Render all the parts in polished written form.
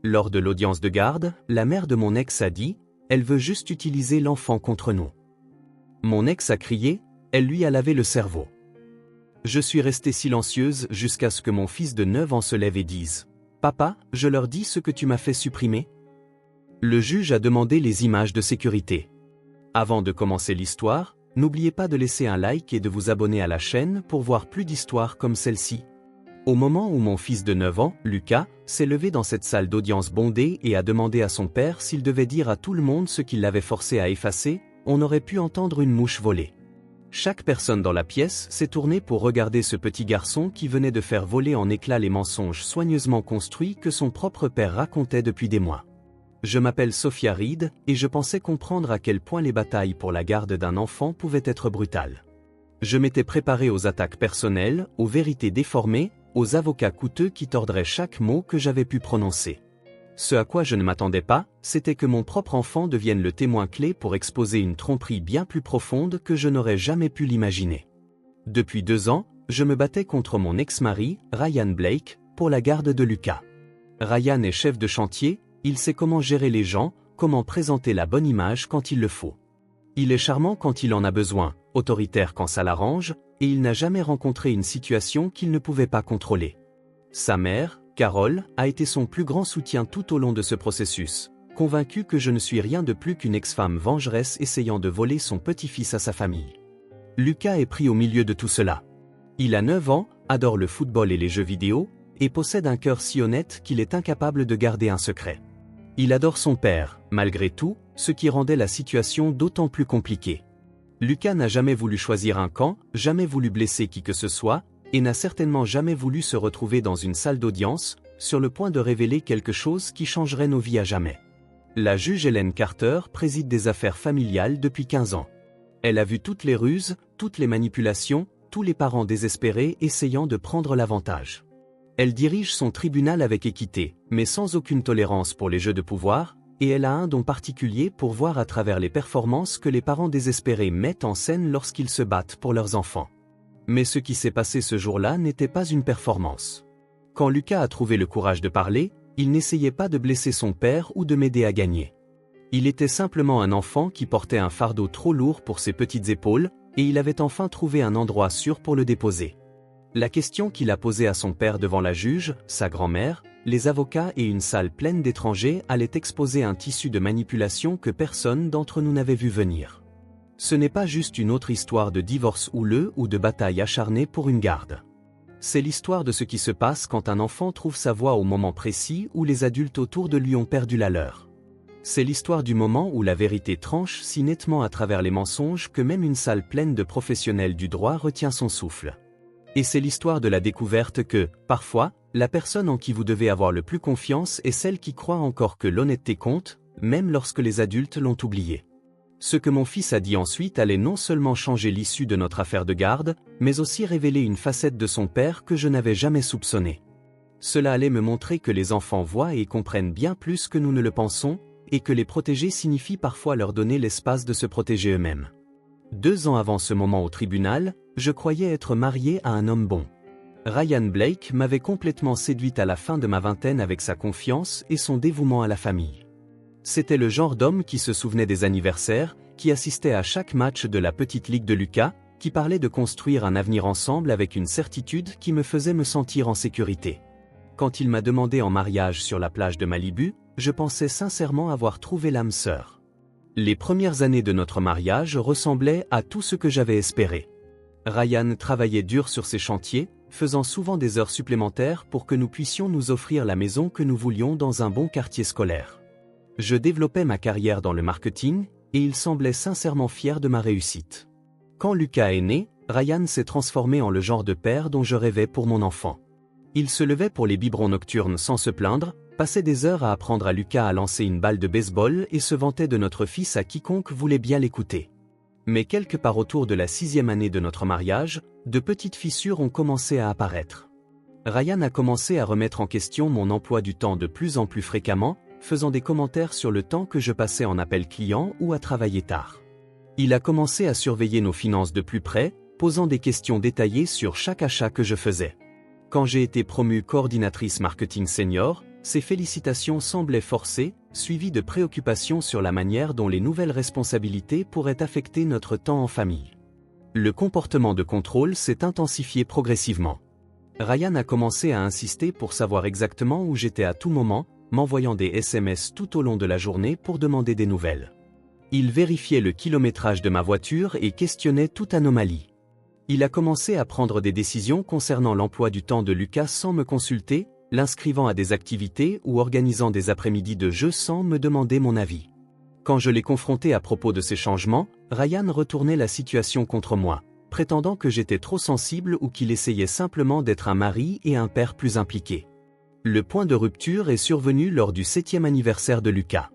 Lors de l'audience de garde, la mère de mon ex a dit « Elle veut juste utiliser l'enfant contre nous ». Mon ex a crié « Elle lui a lavé le cerveau ». Je suis restée silencieuse jusqu'à ce que mon fils de 9 ans se lève et dise « Papa, je leur dis ce que tu m'as fait supprimer ?» Le juge a demandé les images de sécurité. Avant de commencer l'histoire, n'oubliez pas de laisser un like et de vous abonner à la chaîne pour voir plus d'histoires comme celle-ci. Au moment où mon fils de 9 ans, Lucas, s'est levé dans cette salle d'audience bondée et a demandé à son père s'il devait dire à tout le monde ce qu'il l'avait forcé à effacer, on aurait pu entendre une mouche voler. Chaque personne dans la pièce s'est tournée pour regarder ce petit garçon qui venait de faire voler en éclats les mensonges soigneusement construits que son propre père racontait depuis des mois. Je m'appelle Sophia Reed et je pensais comprendre à quel point les batailles pour la garde d'un enfant pouvaient être brutales. Je m'étais préparé aux attaques personnelles, aux vérités déformées, aux avocats coûteux qui tordraient chaque mot que j'avais pu prononcer. Ce à quoi je ne m'attendais pas, c'était que mon propre enfant devienne le témoin clé pour exposer une tromperie bien plus profonde que je n'aurais jamais pu l'imaginer. Depuis 2 ans, je me battais contre mon ex-mari, Ryan Blake, pour la garde de Lucas. Ryan est chef de chantier, il sait comment gérer les gens, comment présenter la bonne image quand il le faut. Il est charmant quand il en a besoin, autoritaire quand ça l'arrange, et il n'a jamais rencontré une situation qu'il ne pouvait pas contrôler. Sa mère, Carole, a été son plus grand soutien tout au long de ce processus, convaincue que je ne suis rien de plus qu'une ex-femme vengeresse essayant de voler son petit-fils à sa famille. Lucas est pris au milieu de tout cela. Il a 9 ans, adore le football et les jeux vidéo, et possède un cœur si honnête qu'il est incapable de garder un secret. Il adore son père, malgré tout, ce qui rendait la situation d'autant plus compliquée. Lucas n'a jamais voulu choisir un camp, jamais voulu blesser qui que ce soit, et n'a certainement jamais voulu se retrouver dans une salle d'audience, sur le point de révéler quelque chose qui changerait nos vies à jamais. La juge Hélène Carter préside des affaires familiales depuis 15 ans. Elle a vu toutes les ruses, toutes les manipulations, tous les parents désespérés essayant de prendre l'avantage. Elle dirige son tribunal avec équité, mais sans aucune tolérance pour les jeux de pouvoir, et elle a un don particulier pour voir à travers les performances que les parents désespérés mettent en scène lorsqu'ils se battent pour leurs enfants. Mais ce qui s'est passé ce jour-là n'était pas une performance. Quand Lucas a trouvé le courage de parler, il n'essayait pas de blesser son père ou de m'aider à gagner. Il était simplement un enfant qui portait un fardeau trop lourd pour ses petites épaules, et il avait enfin trouvé un endroit sûr pour le déposer. La question qu'il a posée à son père devant la juge, sa grand-mère, les avocats et une salle pleine d'étrangers allait exposer un tissu de manipulation que personne d'entre nous n'avait vu venir. Ce n'est pas juste une autre histoire de divorce houleux ou de bataille acharnée pour une garde. C'est l'histoire de ce qui se passe quand un enfant trouve sa voie au moment précis où les adultes autour de lui ont perdu la leur. C'est l'histoire du moment où la vérité tranche si nettement à travers les mensonges que même une salle pleine de professionnels du droit retient son souffle. Et c'est l'histoire de la découverte que, parfois, la personne en qui vous devez avoir le plus confiance est celle qui croit encore que l'honnêteté compte, même lorsque les adultes l'ont oublié. Ce que mon fils a dit ensuite allait non seulement changer l'issue de notre affaire de garde, mais aussi révéler une facette de son père que je n'avais jamais soupçonnée. Cela allait me montrer que les enfants voient et comprennent bien plus que nous ne le pensons, et que les protéger signifie parfois leur donner l'espace de se protéger eux-mêmes. 2 ans avant ce moment au tribunal, je croyais être marié à un homme bon. Ryan Blake m'avait complètement séduite à la fin de ma vingtaine avec sa confiance et son dévouement à la famille. C'était le genre d'homme qui se souvenait des anniversaires, qui assistait à chaque match de la petite ligue de Lucas, qui parlait de construire un avenir ensemble avec une certitude qui me faisait me sentir en sécurité. Quand il m'a demandé en mariage sur la plage de Malibu, je pensais sincèrement avoir trouvé l'âme sœur. Les premières années de notre mariage ressemblaient à tout ce que j'avais espéré. Ryan travaillait dur sur ses chantiers, faisant souvent des heures supplémentaires pour que nous puissions nous offrir la maison que nous voulions dans un bon quartier scolaire. Je développais ma carrière dans le marketing, et il semblait sincèrement fier de ma réussite. Quand Lucas est né, Ryan s'est transformé en le genre de père dont je rêvais pour mon enfant. Il se levait pour les biberons nocturnes sans se plaindre, passait des heures à apprendre à Lucas à lancer une balle de baseball et se vantait de notre fils à quiconque voulait bien l'écouter. Mais quelque part autour de la 6e année de notre mariage, de petites fissures ont commencé à apparaître. Ryan a commencé à remettre en question mon emploi du temps de plus en plus fréquemment, faisant des commentaires sur le temps que je passais en appel client ou à travailler tard. Il a commencé à surveiller nos finances de plus près, posant des questions détaillées sur chaque achat que je faisais. Quand j'ai été promue coordinatrice marketing senior, Ces félicitations semblaient forcées, suivies de préoccupations sur la manière dont les nouvelles responsabilités pourraient affecter notre temps en famille. Le comportement de contrôle s'est intensifié progressivement. Ryan a commencé à insister pour savoir exactement où j'étais à tout moment, m'envoyant des SMS tout au long de la journée pour demander des nouvelles. Il vérifiait le kilométrage de ma voiture et questionnait toute anomalie. Il a commencé à prendre des décisions concernant l'emploi du temps de Lucas sans me consulter, l'inscrivant à des activités ou organisant des après-midi de jeux sans me demander mon avis. Quand je l'ai confronté à propos de ces changements, Ryan retournait la situation contre moi, prétendant que j'étais trop sensible ou qu'il essayait simplement d'être un mari et un père plus impliqué. Le point de rupture est survenu lors du 7e anniversaire de Lucas.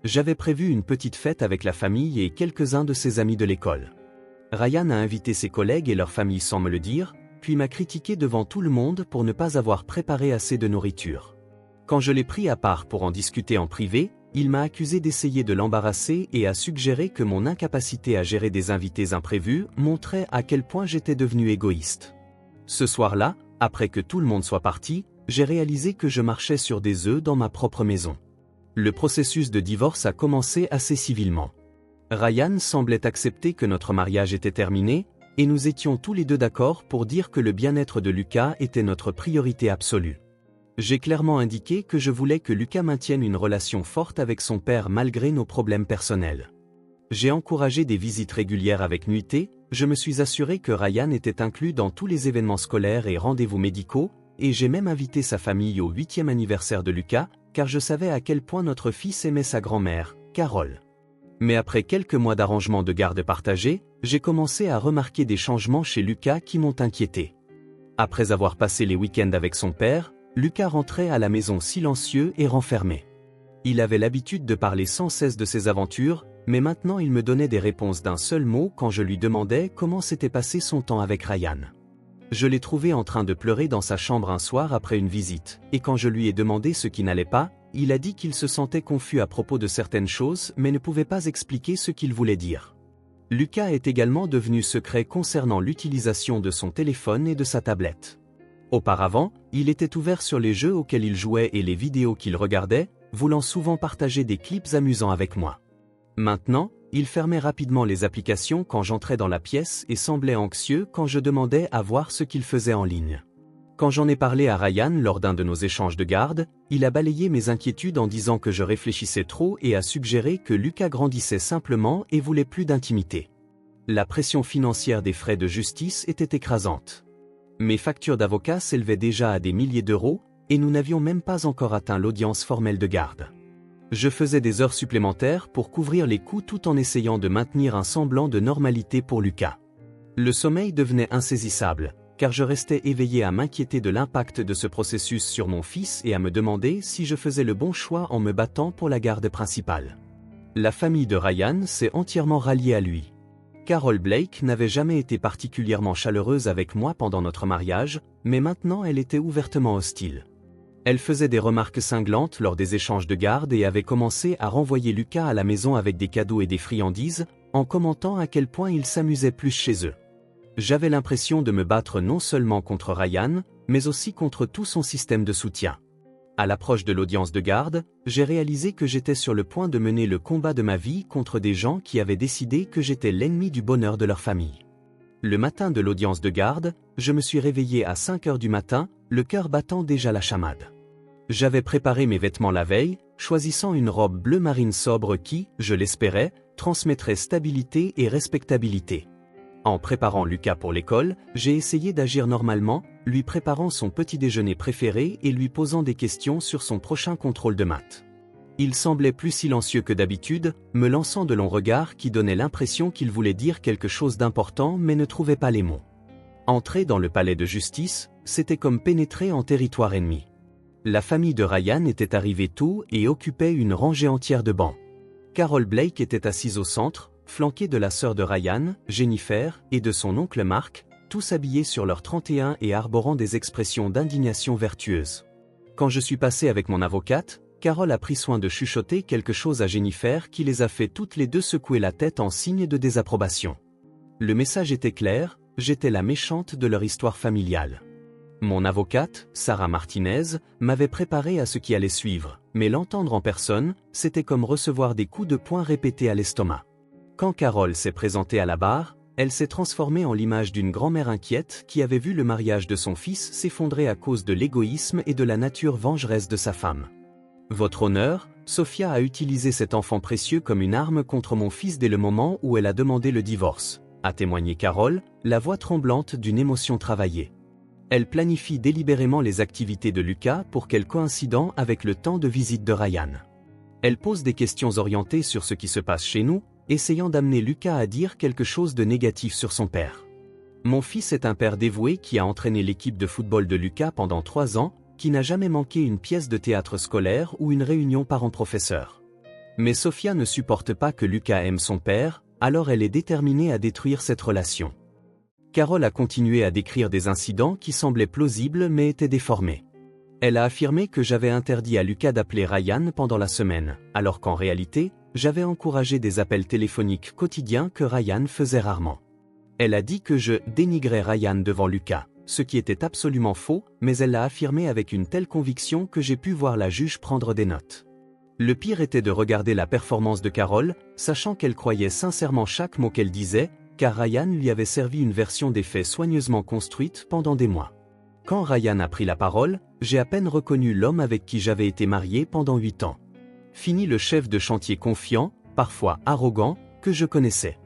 J'avais prévu une petite fête avec la famille et quelques-uns de ses amis de l'école. Ryan a invité ses collègues et leurs familles sans me le dire, puis m'a critiqué devant tout le monde pour ne pas avoir préparé assez de nourriture. Quand je l'ai pris à part pour en discuter en privé, il m'a accusé d'essayer de l'embarrasser et a suggéré que mon incapacité à gérer des invités imprévus montrait à quel point j'étais devenu égoïste. Ce soir-là, après que tout le monde soit parti, j'ai réalisé que je marchais sur des œufs dans ma propre maison. Le processus de divorce a commencé assez civilement. Ryan semblait accepter que notre mariage était terminé, et nous étions tous les deux d'accord pour dire que le bien-être de Lucas était notre priorité absolue. J'ai clairement indiqué que je voulais que Lucas maintienne une relation forte avec son père malgré nos problèmes personnels. J'ai encouragé des visites régulières avec nuitée, je me suis assuré que Ryan était inclus dans tous les événements scolaires et rendez-vous médicaux, et j'ai même invité sa famille au 8e anniversaire de Lucas, car je savais à quel point notre fils aimait sa grand-mère, Carole. Mais après quelques mois d'arrangement de garde partagée, j'ai commencé à remarquer des changements chez Lucas qui m'ont inquiété. Après avoir passé les week-ends avec son père, Lucas rentrait à la maison silencieux et renfermé. Il avait l'habitude de parler sans cesse de ses aventures, mais maintenant il me donnait des réponses d'un seul mot quand je lui demandais comment s'était passé son temps avec Ryan. Je l'ai trouvé en train de pleurer dans sa chambre un soir après une visite, et quand je lui ai demandé ce qui n'allait pas, il a dit qu'il se sentait confus à propos de certaines choses mais ne pouvait pas expliquer ce qu'il voulait dire. Lucas est également devenu secret concernant l'utilisation de son téléphone et de sa tablette. Auparavant, il était ouvert sur les jeux auxquels il jouait et les vidéos qu'il regardait, voulant souvent partager des clips amusants avec moi. Maintenant, il fermait rapidement les applications quand j'entrais dans la pièce et semblait anxieux quand je demandais à voir ce qu'il faisait en ligne. Quand j'en ai parlé à Ryan lors d'un de nos échanges de garde, il a balayé mes inquiétudes en disant que je réfléchissais trop et a suggéré que Lucas grandissait simplement et voulait plus d'intimité. La pression financière des frais de justice était écrasante. Mes factures d'avocat s'élevaient déjà à des milliers d'euros, et nous n'avions même pas encore atteint l'audience formelle de garde. Je faisais des heures supplémentaires pour couvrir les coûts tout en essayant de maintenir un semblant de normalité pour Lucas. Le sommeil devenait insaisissable, car je restais éveillé à m'inquiéter de l'impact de ce processus sur mon fils et à me demander si je faisais le bon choix en me battant pour la garde principale. La famille de Ryan s'est entièrement ralliée à lui. Carole Blake n'avait jamais été particulièrement chaleureuse avec moi pendant notre mariage, mais maintenant elle était ouvertement hostile. Elle faisait des remarques cinglantes lors des échanges de garde et avait commencé à renvoyer Lucas à la maison avec des cadeaux et des friandises, en commentant à quel point il s'amusait plus chez eux. J'avais l'impression de me battre non seulement contre Ryan, mais aussi contre tout son système de soutien. À l'approche de l'audience de garde, j'ai réalisé que j'étais sur le point de mener le combat de ma vie contre des gens qui avaient décidé que j'étais l'ennemi du bonheur de leur famille. Le matin de l'audience de garde, je me suis réveillé à 5 heures du matin, le cœur battant déjà la chamade. J'avais préparé mes vêtements la veille, choisissant une robe bleu marine sobre qui, je l'espérais, transmettrait stabilité et respectabilité. En préparant Lucas pour l'école, j'ai essayé d'agir normalement, lui préparant son petit déjeuner préféré et lui posant des questions sur son prochain contrôle de maths. Il semblait plus silencieux que d'habitude, me lançant de longs regards qui donnaient l'impression qu'il voulait dire quelque chose d'important mais ne trouvait pas les mots. Entrer dans le palais de justice, c'était comme pénétrer en territoire ennemi. La famille de Ryan était arrivée tôt et occupait une rangée entière de bancs. Carole Blake était assise au centre, flanquée de la sœur de Ryan, Jennifer, et de son oncle Mark, tous habillés sur leurs 31 et arborant des expressions d'indignation vertueuse. Quand je suis passé avec mon avocate, Carole a pris soin de chuchoter quelque chose à Jennifer qui les a fait toutes les deux secouer la tête en signe de désapprobation. Le message était clair, j'étais la méchante de leur histoire familiale. Mon avocate, Sarah Martinez, m'avait préparé à ce qui allait suivre, mais l'entendre en personne, c'était comme recevoir des coups de poing répétés à l'estomac. Quand Carole s'est présentée à la barre, elle s'est transformée en l'image d'une grand-mère inquiète qui avait vu le mariage de son fils s'effondrer à cause de l'égoïsme et de la nature vengeresse de sa femme. Votre honneur, Sophia a utilisé cet enfant précieux comme une arme contre mon fils dès le moment où elle a demandé le divorce, a témoigné Carole, la voix tremblante d'une émotion travaillée. Elle planifie délibérément les activités de Lucas pour qu'elles coïncident avec le temps de visite de Ryan. Elle pose des questions orientées sur ce qui se passe chez nous, essayant d'amener Lucas à dire quelque chose de négatif sur son père. Mon fils est un père dévoué qui a entraîné l'équipe de football de Lucas pendant 3 ans, qui n'a jamais manqué une pièce de théâtre scolaire ou une réunion parents-professeurs. Mais Sophia ne supporte pas que Lucas aime son père, alors elle est déterminée à détruire cette relation. Carole a continué à décrire des incidents qui semblaient plausibles mais étaient déformés. Elle a affirmé que j'avais interdit à Lucas d'appeler Ryan pendant la semaine, alors qu'en réalité, j'avais encouragé des appels téléphoniques quotidiens que Ryan faisait rarement. Elle a dit que je dénigrais Ryan devant Lucas, ce qui était absolument faux, mais elle l'a affirmé avec une telle conviction que j'ai pu voir la juge prendre des notes. Le pire était de regarder la performance de Carole, sachant qu'elle croyait sincèrement chaque mot qu'elle disait, car Ryan lui avait servi une version des faits soigneusement construite pendant des mois. Quand Ryan a pris la parole, j'ai à peine reconnu l'homme avec qui j'avais été marié pendant 8 ans. Fini le chef de chantier confiant, parfois arrogant, que je connaissais.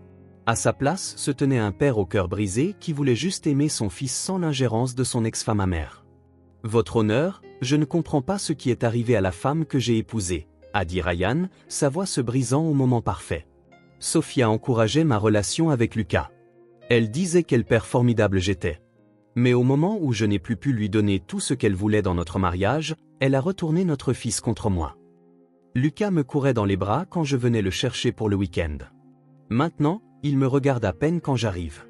À sa place se tenait un père au cœur brisé qui voulait juste aimer son fils sans l'ingérence de son ex-femme amère. « Votre honneur, je ne comprends pas ce qui est arrivé à la femme que j'ai épousée », a dit Ryan, sa voix se brisant au moment parfait. Sophia encourageait ma relation avec Lucas. Elle disait quel père formidable j'étais. Mais au moment où je n'ai plus pu lui donner tout ce qu'elle voulait dans notre mariage, elle a retourné notre fils contre moi. Lucas me courait dans les bras quand je venais le chercher pour le week-end. Maintenant, il me regarde à peine quand j'arrive.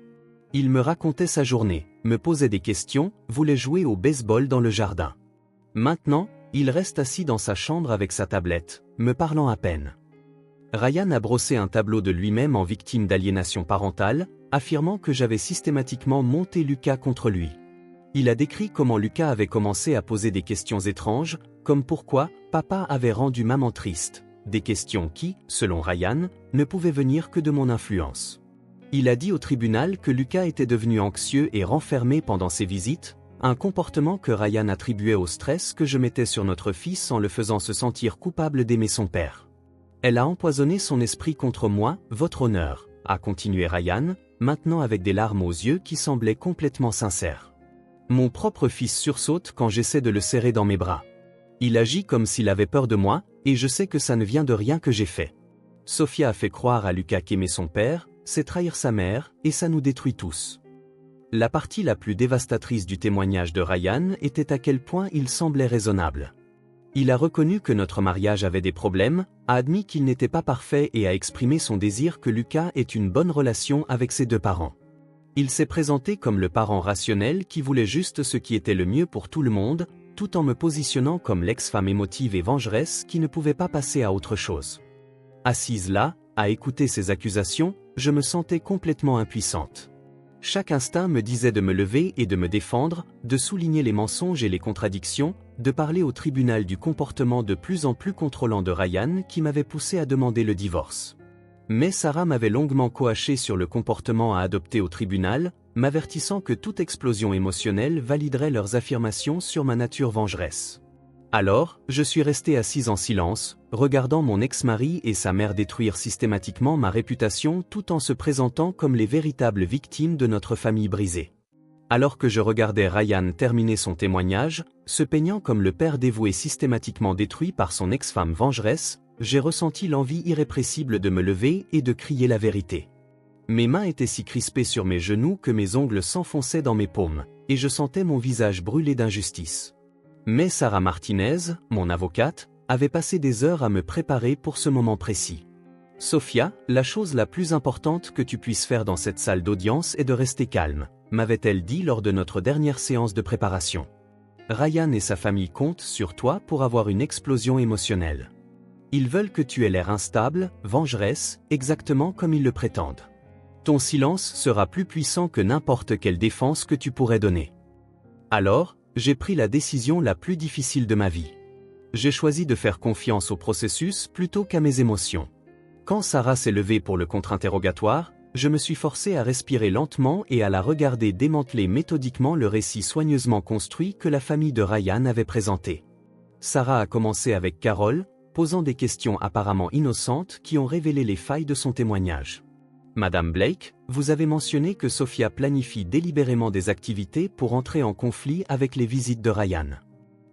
Il me racontait sa journée, me posait des questions, voulait jouer au baseball dans le jardin. Maintenant, il reste assis dans sa chambre avec sa tablette, me parlant à peine. Ryan a brossé un tableau de lui-même en victime d'aliénation parentale, affirmant que j'avais systématiquement monté Lucas contre lui. Il a décrit comment Lucas avait commencé à poser des questions étranges, comme pourquoi papa avait rendu maman triste, des questions qui, selon Ryan, ne pouvaient venir que de mon influence. Il a dit au tribunal que Lucas était devenu anxieux et renfermé pendant ses visites, un comportement que Ryan attribuait au stress que je mettais sur notre fils en le faisant se sentir coupable d'aimer son père. Elle a empoisonné son esprit contre moi, votre honneur, a continué Ryan, maintenant avec des larmes aux yeux qui semblaient complètement sincères. Mon propre fils sursaute quand j'essaie de le serrer dans mes bras. Il agit comme s'il avait peur de moi, et je sais que ça ne vient de rien que j'ai fait. Sophia a fait croire à Lucas qu'aimer son père, c'est trahir sa mère, et ça nous détruit tous. La partie la plus dévastatrice du témoignage de Ryan était à quel point il semblait raisonnable. Il a reconnu que notre mariage avait des problèmes, a admis qu'il n'était pas parfait et a exprimé son désir que Lucas ait une bonne relation avec ses 2 parents. Il s'est présenté comme le parent rationnel qui voulait juste ce qui était le mieux pour tout le monde, tout en me positionnant comme l'ex-femme émotive et vengeresse qui ne pouvait pas passer à autre chose. Assise là, à écouter ces accusations, je me sentais complètement impuissante. Chaque instinct me disait de me lever et de me défendre, de souligner les mensonges et les contradictions, de parler au tribunal du comportement de plus en plus contrôlant de Ryan qui m'avait poussé à demander le divorce. Mais Sarah m'avait longuement coaché sur le comportement à adopter au tribunal, m'avertissant que toute explosion émotionnelle validerait leurs affirmations sur ma nature vengeresse. Alors, je suis restée assise en silence, regardant mon ex-mari et sa mère détruire systématiquement ma réputation tout en se présentant comme les véritables victimes de notre famille brisée. Alors que je regardais Ryan terminer son témoignage, se peignant comme le père dévoué systématiquement détruit par son ex-femme vengeresse, j'ai ressenti l'envie irrépressible de me lever et de crier la vérité. Mes mains étaient si crispées sur mes genoux que mes ongles s'enfonçaient dans mes paumes, et je sentais mon visage brûler d'injustice. Mais Sarah Martinez, mon avocate, avait passé des heures à me préparer pour ce moment précis. « Sophia, la chose la plus importante que tu puisses faire dans cette salle d'audience est de rester calme », m'avait-elle dit lors de notre dernière séance de préparation. Ryan et sa famille comptent sur toi pour avoir une explosion émotionnelle. Ils veulent que tu aies l'air instable, vengeresse, exactement comme ils le prétendent. Ton silence sera plus puissant que n'importe quelle défense que tu pourrais donner. Alors, j'ai pris la décision la plus difficile de ma vie. J'ai choisi de faire confiance au processus plutôt qu'à mes émotions. Quand Sarah s'est levée pour le contre-interrogatoire, je me suis forcé à respirer lentement et à la regarder démanteler méthodiquement le récit soigneusement construit que la famille de Ryan avait présenté. Sarah a commencé avec Carol, posant des questions apparemment innocentes qui ont révélé les failles de son témoignage. Madame Blake, vous avez mentionné que Sophia planifie délibérément des activités pour entrer en conflit avec les visites de Ryan.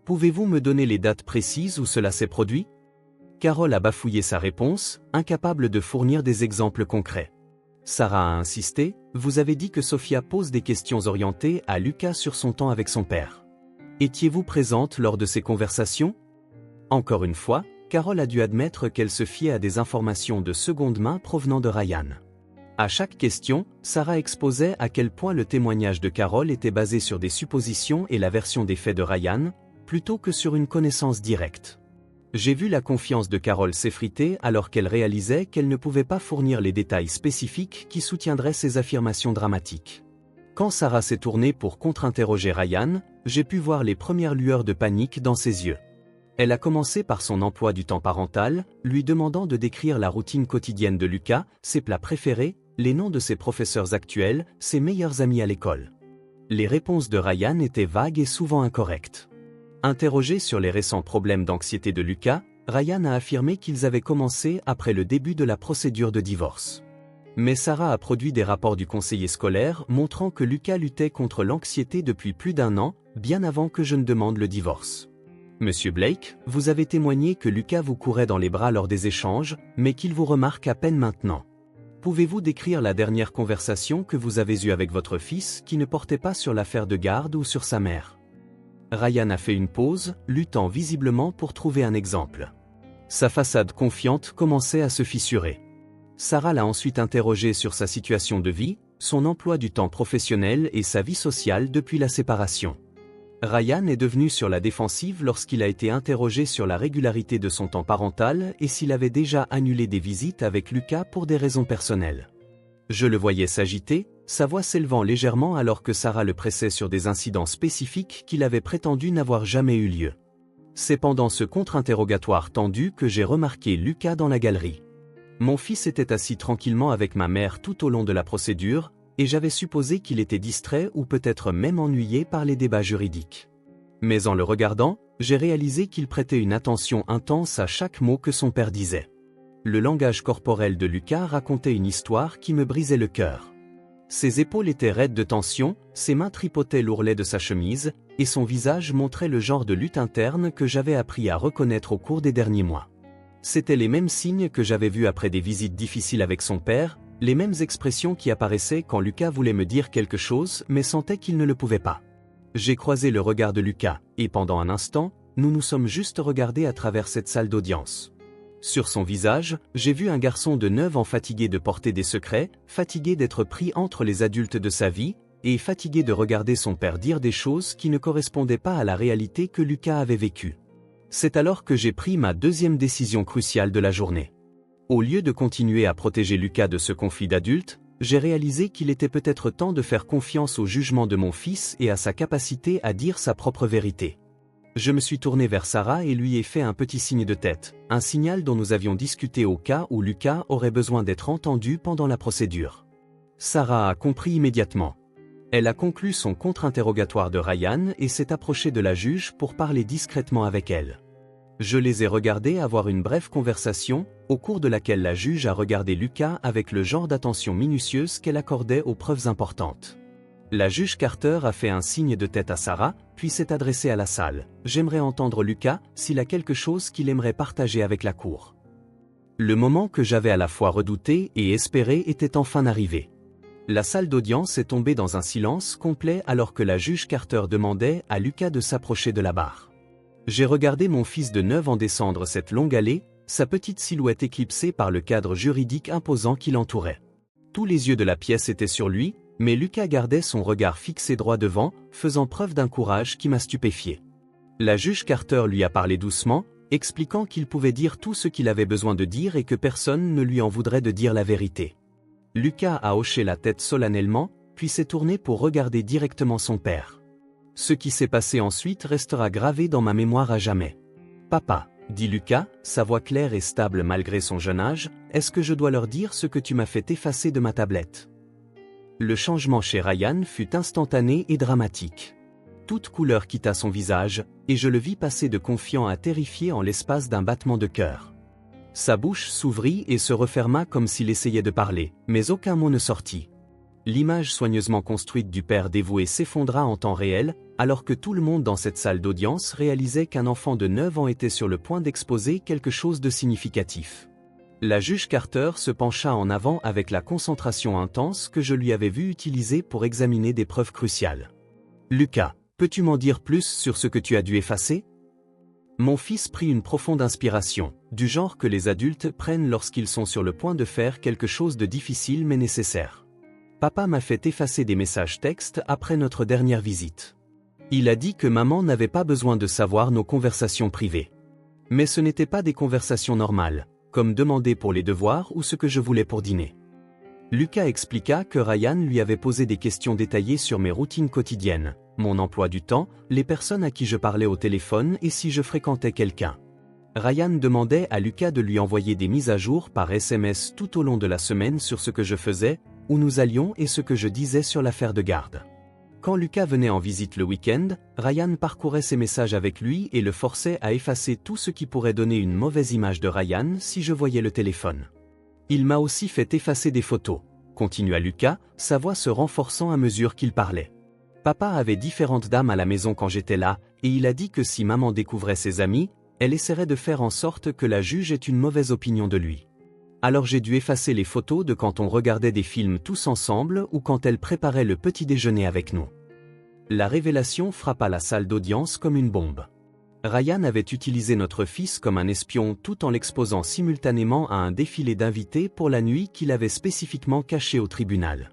Pouvez-vous me donner les dates précises où cela s'est produit? Carol a bafouillé sa réponse, incapable de fournir des exemples concrets. Sarah a insisté, vous avez dit que Sophia pose des questions orientées à Lucas sur son temps avec son père. Étiez-vous présente lors de ces conversations? Encore une fois, Carol a dû admettre qu'elle se fiait à des informations de seconde main provenant de Ryan. À chaque question, Sarah exposait à quel point le témoignage de Carol était basé sur des suppositions et la version des faits de Ryan, plutôt que sur une connaissance directe. J'ai vu la confiance de Carol s'effriter alors qu'elle réalisait qu'elle ne pouvait pas fournir les détails spécifiques qui soutiendraient ses affirmations dramatiques. Quand Sarah s'est tournée pour contre-interroger Ryan, j'ai pu voir les premières lueurs de panique dans ses yeux. Elle a commencé par son emploi du temps parental, lui demandant de décrire la routine quotidienne de Lucas, ses plats préférés, les noms de ses professeurs actuels, ses meilleurs amis à l'école. Les réponses de Ryan étaient vagues et souvent incorrectes. Interrogé sur les récents problèmes d'anxiété de Lucas, Ryan a affirmé qu'ils avaient commencé après le début de la procédure de divorce. Mais Sarah a produit des rapports du conseiller scolaire montrant que Lucas luttait contre l'anxiété depuis plus d'1 an, bien avant que je ne demande le divorce. Monsieur Blake, vous avez témoigné que Lucas vous courait dans les bras lors des échanges, mais qu'il vous remarque à peine maintenant. Pouvez-vous décrire la dernière conversation que vous avez eue avec votre fils qui ne portait pas sur l'affaire de garde ou sur sa mère? Ryan a fait une pause, luttant visiblement pour trouver un exemple. Sa façade confiante commençait à se fissurer. Sarah l'a ensuite interrogé sur sa situation de vie, son emploi du temps professionnel et sa vie sociale depuis la séparation. Ryan est devenu sur la défensive lorsqu'il a été interrogé sur la régularité de son temps parental et s'il avait déjà annulé des visites avec Lucas pour des raisons personnelles. Je le voyais s'agiter, sa voix s'élevant légèrement alors que Sarah le pressait sur des incidents spécifiques qu'il avait prétendu n'avoir jamais eu lieu. C'est pendant ce contre-interrogatoire tendu que j'ai remarqué Lucas dans la galerie. Mon fils était assis tranquillement avec ma mère tout au long de la procédure, et j'avais supposé qu'il était distrait ou peut-être même ennuyé par les débats juridiques. Mais en le regardant, j'ai réalisé qu'il prêtait une attention intense à chaque mot que son père disait. Le langage corporel de Lucas racontait une histoire qui me brisait le cœur. Ses épaules étaient raides de tension, ses mains tripotaient l'ourlet de sa chemise, et son visage montrait le genre de lutte interne que j'avais appris à reconnaître au cours des derniers mois. C'étaient les mêmes signes que j'avais vus après des visites difficiles avec son père, les mêmes expressions qui apparaissaient quand Lucas voulait me dire quelque chose mais sentait qu'il ne le pouvait pas. J'ai croisé le regard de Lucas, et pendant un instant, nous nous sommes juste regardés à travers cette salle d'audience. Sur son visage, j'ai vu un garçon de 9 ans fatigué de porter des secrets, fatigué d'être pris entre les adultes de sa vie, et fatigué de regarder son père dire des choses qui ne correspondaient pas à la réalité que Lucas avait vécue. C'est alors que j'ai pris ma deuxième décision cruciale de la journée. Au lieu de continuer à protéger Lucas de ce conflit d'adultes, j'ai réalisé qu'il était peut-être temps de faire confiance au jugement de mon fils et à sa capacité à dire sa propre vérité. Je me suis tourné vers Sarah et lui ai fait un petit signe de tête, un signal dont nous avions discuté au cas où Lucas aurait besoin d'être entendu pendant la procédure. Sarah a compris immédiatement. Elle a conclu son contre-interrogatoire de Ryan et s'est approchée de la juge pour parler discrètement avec elle. Je les ai regardés avoir une brève conversation, au cours de laquelle la juge a regardé Lucas avec le genre d'attention minutieuse qu'elle accordait aux preuves importantes. La juge Carter a fait un signe de tête à Sarah, puis s'est adressée à la salle. « J'aimerais entendre Lucas, s'il a quelque chose qu'il aimerait partager avec la cour. » Le moment que j'avais à la fois redouté et espéré était enfin arrivé. La salle d'audience est tombée dans un silence complet alors que la juge Carter demandait à Lucas de s'approcher de la barre. J'ai regardé mon fils de 9 ans descendre cette longue allée, sa petite silhouette éclipsée par le cadre juridique imposant qui l'entourait. Tous les yeux de la pièce étaient sur lui, mais Lucas gardait son regard fixé droit devant, faisant preuve d'un courage qui m'a stupéfié. La juge Carter lui a parlé doucement, expliquant qu'il pouvait dire tout ce qu'il avait besoin de dire et que personne ne lui en voudrait de dire la vérité. Lucas a hoché la tête solennellement, puis s'est tourné pour regarder directement son père. Ce qui s'est passé ensuite restera gravé dans ma mémoire à jamais. Papa, dit Lucas, sa voix claire et stable malgré son jeune âge, est-ce que je dois leur dire ce que tu m'as fait effacer de ma tablette? Le changement chez Ryan fut instantané et dramatique. Toute couleur quitta son visage, et je le vis passer de confiant à terrifié en l'espace d'un battement de cœur. Sa bouche s'ouvrit et se referma comme s'il essayait de parler, mais aucun mot ne sortit. L'image soigneusement construite du père dévoué s'effondra en temps réel, alors que tout le monde dans cette salle d'audience réalisait qu'un enfant de 9 ans était sur le point d'exposer quelque chose de significatif. La juge Carter se pencha en avant avec la concentration intense que je lui avais vue utiliser pour examiner des preuves cruciales. « Lucas, peux-tu m'en dire plus sur ce que tu as dû effacer ?» Mon fils prit une profonde inspiration, du genre que les adultes prennent lorsqu'ils sont sur le point de faire quelque chose de difficile mais nécessaire. Papa m'a fait effacer des messages textes après notre dernière visite. Il a dit que maman n'avait pas besoin de savoir nos conversations privées. Mais ce n'étaient pas des conversations normales, comme demander pour les devoirs ou ce que je voulais pour dîner. Lucas expliqua que Ryan lui avait posé des questions détaillées sur mes routines quotidiennes, mon emploi du temps, les personnes à qui je parlais au téléphone et si je fréquentais quelqu'un. Ryan demandait à Lucas de lui envoyer des mises à jour par SMS tout au long de la semaine sur ce que je faisais, où nous allions et ce que je disais sur l'affaire de garde. Quand Lucas venait en visite le week-end, Ryan parcourait ses messages avec lui et le forçait à effacer tout ce qui pourrait donner une mauvaise image de Ryan si je voyais le téléphone. Il m'a aussi fait effacer des photos, continua Lucas, sa voix se renforçant à mesure qu'il parlait. Papa avait différentes dames à la maison quand j'étais là, et il a dit que si maman découvrait ses amis, elle essaierait de faire en sorte que la juge ait une mauvaise opinion de lui. Alors j'ai dû effacer les photos de quand on regardait des films tous ensemble ou quand elle préparait le petit déjeuner avec nous. La révélation frappa la salle d'audience comme une bombe. Ryan avait utilisé notre fils comme un espion tout en l'exposant simultanément à un défilé d'invités pour la nuit qu'il avait spécifiquement caché au tribunal.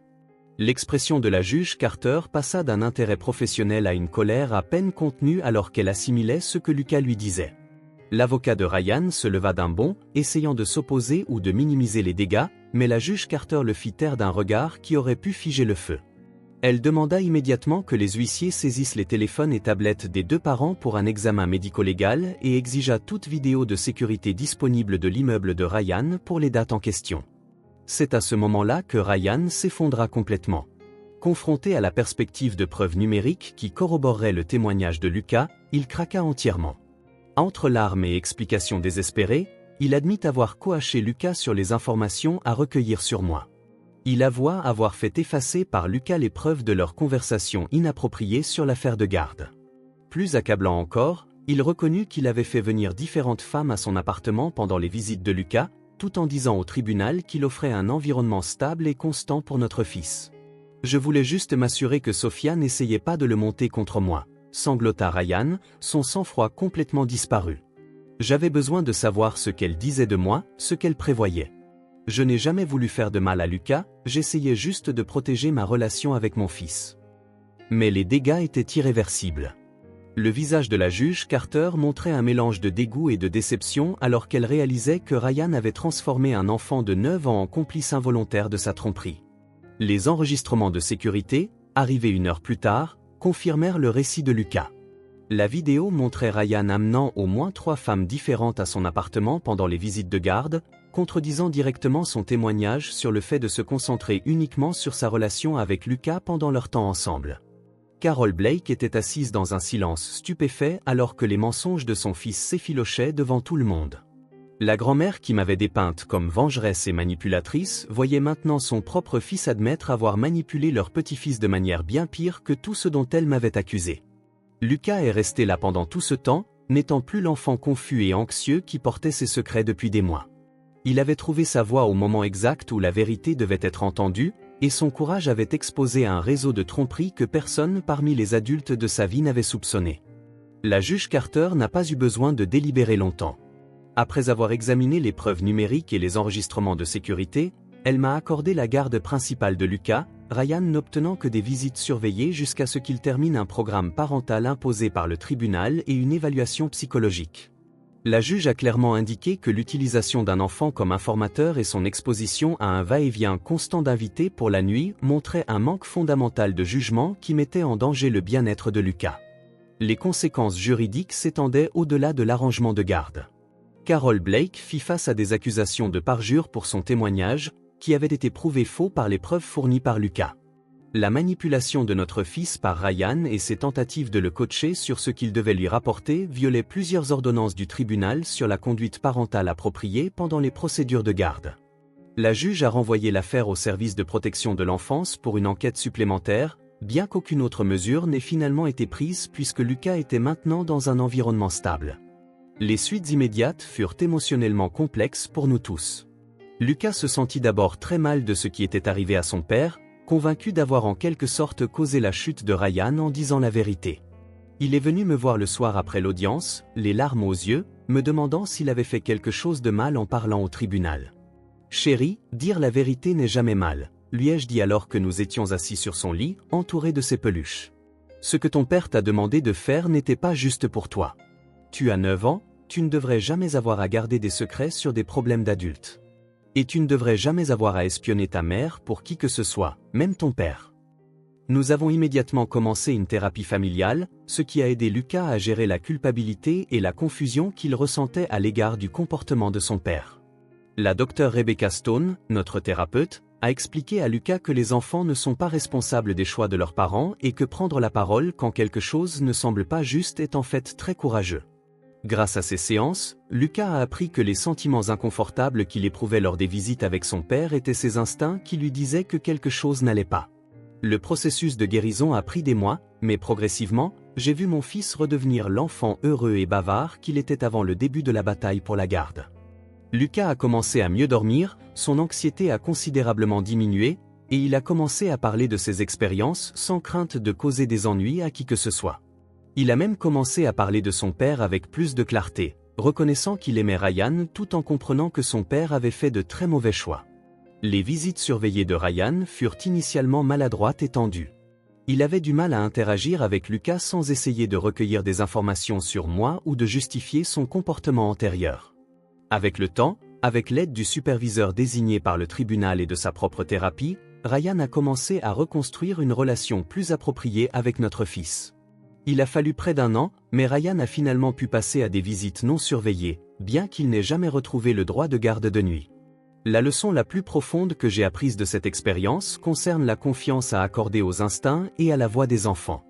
L'expression de la juge Carter passa d'un intérêt professionnel à une colère à peine contenue alors qu'elle assimilait ce que Lucas lui disait. L'avocat de Ryan se leva d'un bond, essayant de s'opposer ou de minimiser les dégâts, mais la juge Carter le fit taire d'un regard qui aurait pu figer le feu. Elle demanda immédiatement que les huissiers saisissent les téléphones et tablettes des deux parents pour un examen médico-légal et exigea toute vidéo de sécurité disponible de l'immeuble de Ryan pour les dates en question. C'est à ce moment-là que Ryan s'effondra complètement. Confronté à la perspective de preuves numériques qui corroboreraient le témoignage de Lucas, il craqua entièrement. Entre larmes et explications désespérées, il admit avoir coaché Lucas sur les informations à recueillir sur moi. Il avoua avoir fait effacer par Lucas les preuves de leur conversation inappropriée sur l'affaire de garde. Plus accablant encore, il reconnut qu'il avait fait venir différentes femmes à son appartement pendant les visites de Lucas, tout en disant au tribunal qu'il offrait un environnement stable et constant pour notre fils. Je voulais juste m'assurer que Sophia n'essayait pas de le monter contre moi, sanglota Ryan, son sang-froid complètement disparu. J'avais besoin de savoir ce qu'elle disait de moi, ce qu'elle prévoyait. Je n'ai jamais voulu faire de mal à Lucas, j'essayais juste de protéger ma relation avec mon fils. Mais les dégâts étaient irréversibles. Le visage de la juge Carter montrait un mélange de dégoût et de déception alors qu'elle réalisait que Ryan avait transformé un enfant de 9 ans en complice involontaire de sa tromperie. Les enregistrements de sécurité, arrivés 1 heure plus tard, confirmèrent le récit de Lucas. La vidéo montrait Ryan amenant au moins 3 femmes différentes à son appartement pendant les visites de garde, contredisant directement son témoignage sur le fait de se concentrer uniquement sur sa relation avec Lucas pendant leur temps ensemble. Carol Blake était assise dans un silence stupéfait alors que les mensonges de son fils s'effilochaient devant tout le monde. La grand-mère qui m'avait dépeinte comme vengeresse et manipulatrice voyait maintenant son propre fils admettre avoir manipulé leur petit-fils de manière bien pire que tout ce dont elle m'avait accusé. Lucas est resté là pendant tout ce temps, n'étant plus l'enfant confus et anxieux qui portait ses secrets depuis des mois. Il avait trouvé sa voie au moment exact où la vérité devait être entendue, et son courage avait exposé un réseau de tromperies que personne parmi les adultes de sa vie n'avait soupçonné. La juge Carter n'a pas eu besoin de délibérer longtemps. Après avoir examiné les preuves numériques et les enregistrements de sécurité, elle m'a accordé la garde principale de Lucas, Ryan n'obtenant que des visites surveillées jusqu'à ce qu'il termine un programme parental imposé par le tribunal et une évaluation psychologique. La juge a clairement indiqué que l'utilisation d'un enfant comme informateur et son exposition à un va-et-vient constant d'invités pour la nuit montraient un manque fondamental de jugement qui mettait en danger le bien-être de Lucas. Les conséquences juridiques s'étendaient au-delà de l'arrangement de garde. Carol Blake fit face à des accusations de parjure pour son témoignage, qui avait été prouvé faux par les preuves fournies par Lucas. La manipulation de notre fils par Ryan et ses tentatives de le coacher sur ce qu'il devait lui rapporter violaient plusieurs ordonnances du tribunal sur la conduite parentale appropriée pendant les procédures de garde. La juge a renvoyé l'affaire au service de protection de l'enfance pour une enquête supplémentaire, bien qu'aucune autre mesure n'ait finalement été prise puisque Lucas était maintenant dans un environnement stable. Les suites immédiates furent émotionnellement complexes pour nous tous. Lucas se sentit d'abord très mal de ce qui était arrivé à son père, convaincu d'avoir en quelque sorte causé la chute de Ryan en disant la vérité. Il est venu me voir le soir après l'audience, les larmes aux yeux, me demandant s'il avait fait quelque chose de mal en parlant au tribunal. « Chérie, dire la vérité n'est jamais mal », lui ai-je dit alors que nous étions assis sur son lit, entourés de ses peluches. « Ce que ton père t'a demandé de faire n'était pas juste pour toi. Tu as 9 ans, tu ne devrais jamais avoir à garder des secrets sur des problèmes d'adultes. Et tu ne devrais jamais avoir à espionner ta mère pour qui que ce soit, même ton père. » Nous avons immédiatement commencé une thérapie familiale, ce qui a aidé Lucas à gérer la culpabilité et la confusion qu'il ressentait à l'égard du comportement de son père. La docteure Rebecca Stone, notre thérapeute, a expliqué à Lucas que les enfants ne sont pas responsables des choix de leurs parents et que prendre la parole quand quelque chose ne semble pas juste est en fait très courageux. Grâce à ces séances, Lucas a appris que les sentiments inconfortables qu'il éprouvait lors des visites avec son père étaient ses instincts qui lui disaient que quelque chose n'allait pas. Le processus de guérison a pris des mois, mais progressivement, j'ai vu mon fils redevenir l'enfant heureux et bavard qu'il était avant le début de la bataille pour la garde. Lucas a commencé à mieux dormir, son anxiété a considérablement diminué, et il a commencé à parler de ses expériences sans crainte de causer des ennuis à qui que ce soit. Il a même commencé à parler de son père avec plus de clarté, reconnaissant qu'il aimait Ryan tout en comprenant que son père avait fait de très mauvais choix. Les visites surveillées de Ryan furent initialement maladroites et tendues. Il avait du mal à interagir avec Lucas sans essayer de recueillir des informations sur moi ou de justifier son comportement antérieur. Avec le temps, avec l'aide du superviseur désigné par le tribunal et de sa propre thérapie, Ryan a commencé à reconstruire une relation plus appropriée avec notre fils. Il a fallu près d'1 an, mais Ryan a finalement pu passer à des visites non surveillées, bien qu'il n'ait jamais retrouvé le droit de garde de nuit. La leçon la plus profonde que j'ai apprise de cette expérience concerne la confiance à accorder aux instincts et à la voix des enfants.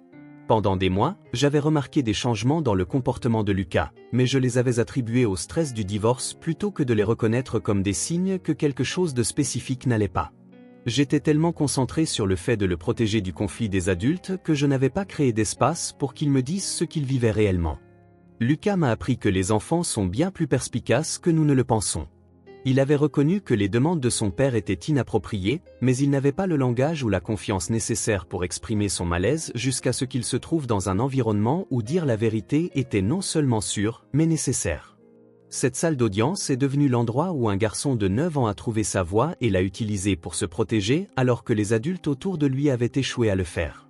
Pendant des mois, j'avais remarqué des changements dans le comportement de Lucas, mais je les avais attribués au stress du divorce plutôt que de les reconnaître comme des signes que quelque chose de spécifique n'allait pas. J'étais tellement concentré sur le fait de le protéger du conflit des adultes que je n'avais pas créé d'espace pour qu'il me dise ce qu'il vivait réellement. Lucas m'a appris que les enfants sont bien plus perspicaces que nous ne le pensons. Il avait reconnu que les demandes de son père étaient inappropriées, mais il n'avait pas le langage ou la confiance nécessaire pour exprimer son malaise jusqu'à ce qu'il se trouve dans un environnement où dire la vérité était non seulement sûr, mais nécessaire. Cette salle d'audience est devenue l'endroit où un garçon de 9 ans a trouvé sa voix et l'a utilisée pour se protéger alors que les adultes autour de lui avaient échoué à le faire.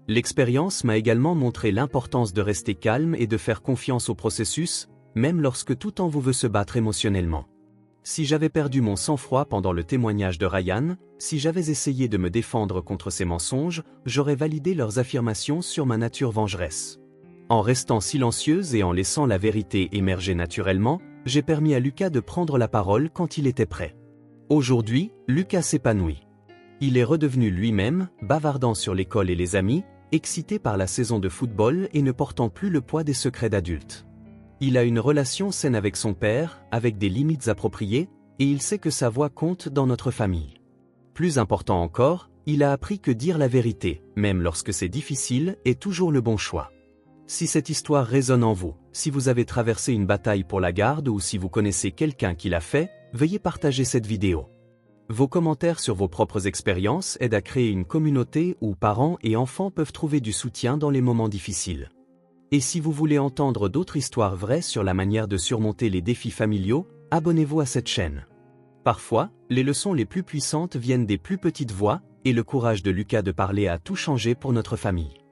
L'expérience m'a également montré l'importance de rester calme et de faire confiance au processus, même lorsque tout en vous veut se battre émotionnellement. Si j'avais perdu mon sang-froid pendant le témoignage de Ryan, si j'avais essayé de me défendre contre ces mensonges, j'aurais validé leurs affirmations sur ma nature vengeresse. En restant silencieuse et en laissant la vérité émerger naturellement, j'ai permis à Lucas de prendre la parole quand il était prêt. Aujourd'hui, Lucas s'épanouit. Il est redevenu lui-même, bavardant sur l'école et les amis, excité par la saison de football et ne portant plus le poids des secrets d'adultes. Il a une relation saine avec son père, avec des limites appropriées, et il sait que sa voix compte dans notre famille. Plus important encore, il a appris que dire la vérité, même lorsque c'est difficile, est toujours le bon choix. Si cette histoire résonne en vous, si vous avez traversé une bataille pour la garde ou si vous connaissez quelqu'un qui l'a fait, veuillez partager cette vidéo. Vos commentaires sur vos propres expériences aident à créer une communauté où parents et enfants peuvent trouver du soutien dans les moments difficiles. Et si vous voulez entendre d'autres histoires vraies sur la manière de surmonter les défis familiaux, abonnez-vous à cette chaîne. Parfois, les leçons les plus puissantes viennent des plus petites voix, et le courage de Lucas de parler a tout changé pour notre famille.